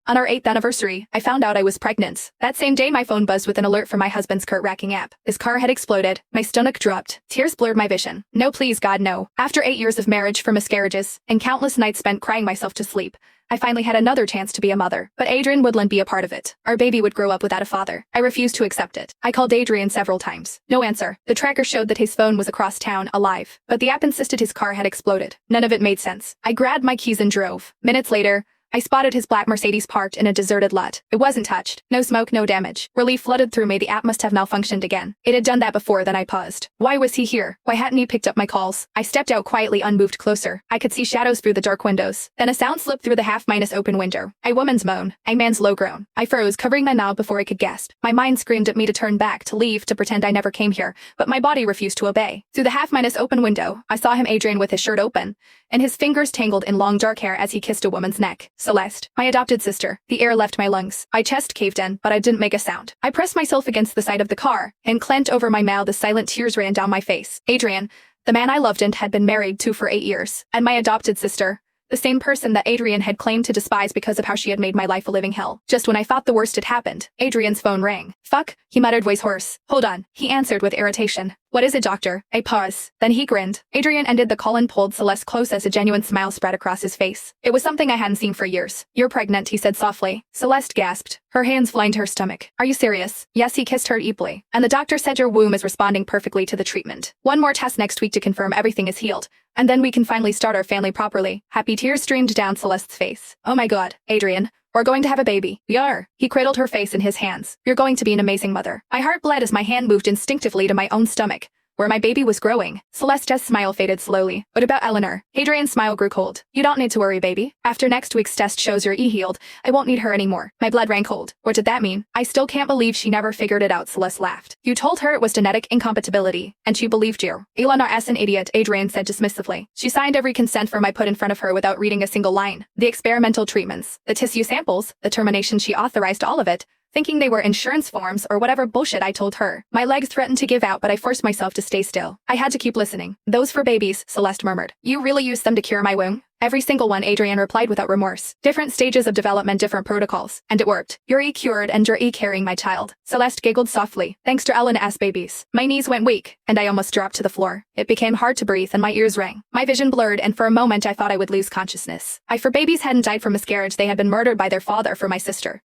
On our 8th anniversary, I found out I was pregnant. That same day my phone buzzed with an alert from my husband's curt-racking app. His car had exploded. My stomach dropped. Tears blurred my vision. No please God no. After 8 years of marriage for miscarriages, and countless nights spent crying myself to sleep, I finally had another chance to be a mother, but Adrian wouldn't be a part of it. Our baby would grow up without a father. I refused to accept it. I called Adrian several times. No answer. The tracker showed that his phone was across town, alive, but the app insisted his car had exploded. None of it made sense. I grabbed my keys and drove. Minutes later, I spotted his black Mercedes parked in a deserted lot. It wasn't touched. No smoke, no damage. Relief flooded through me. The app must have malfunctioned again. It had done that before. Then I paused. Why was he here? Why hadn't he picked up my calls? I stepped out quietly, unmoved closer. I could see shadows through the dark windows. Then a sound slipped through the half-open window. A woman's moan. A man's low groan. I froze, covering my mouth before I could gasp. My mind screamed at me to turn back, to leave, to pretend I never came here, but my body refused to obey. Through the half-open window, I saw him, Adrian, with his shirt open, and his fingers tangled in long dark hair as he kissed a woman's neck. Celeste, my adopted sister. The air left my lungs. My chest caved in, but I didn't make a sound. I pressed myself against the side of the car and clenched over my mouth as silent tears ran down my face. Adrian, the man I loved and had been married to for 8 years, and my adopted sister, the same person that Adrian had claimed to despise because of how she had made my life a living hell. Just when I thought the worst had happened, Adrian's phone rang. Fuck, he muttered, voice hoarse. Hold on, he answered with irritation. What is it, doctor? A pause. Then he grinned. Adrian ended the call and pulled Celeste close as a genuine smile spread across his face. It was something I hadn't seen for years. You're pregnant, he said softly. Celeste gasped, her hands flying to her stomach. Are you serious? Yes, he kissed her deeply. And the doctor said your womb is responding perfectly to the treatment. One more test next week to confirm everything is healed, and then we can finally start our family properly. Happy tears streamed down Celeste's face. Oh my God, Adrian. We're going to have a baby. We are. He cradled her face in his hands. You're going to be an amazing mother. My heart bled as my hand moved instinctively to my own stomach, where my baby was growing. Celeste's smile faded slowly. What about Eleanor? Adrian's smile grew cold. You don't need to worry, baby. After next week's test shows you're healed, I won't need her anymore. My blood ran cold. What did that mean? I still can't believe she never figured it out, Celeste laughed. You told her it was genetic incompatibility, and she believed you. Eleanor's an idiot, Adrian said dismissively. She signed every consent form I put in front of her without reading a single line. The experimental treatments, the tissue samples, the termination, she authorized all of it, thinking they were insurance forms or whatever bullshit I told her. My legs threatened to give out, but I forced myself to stay still. I had to keep listening. Those for babies, Celeste murmured. You really used them to cure my womb? Every single one, Adrian replied without remorse. Different stages of development, different protocols. And it worked. You're cured and you're carrying my child. Celeste giggled softly. Thanks to Eleanor's babies. My knees went weak, and I almost dropped to the floor. It became hard to breathe and my ears rang. My vision blurred, and for a moment I thought I would lose consciousness. For babies hadn't died from miscarriage, they had been murdered by their father for my sister.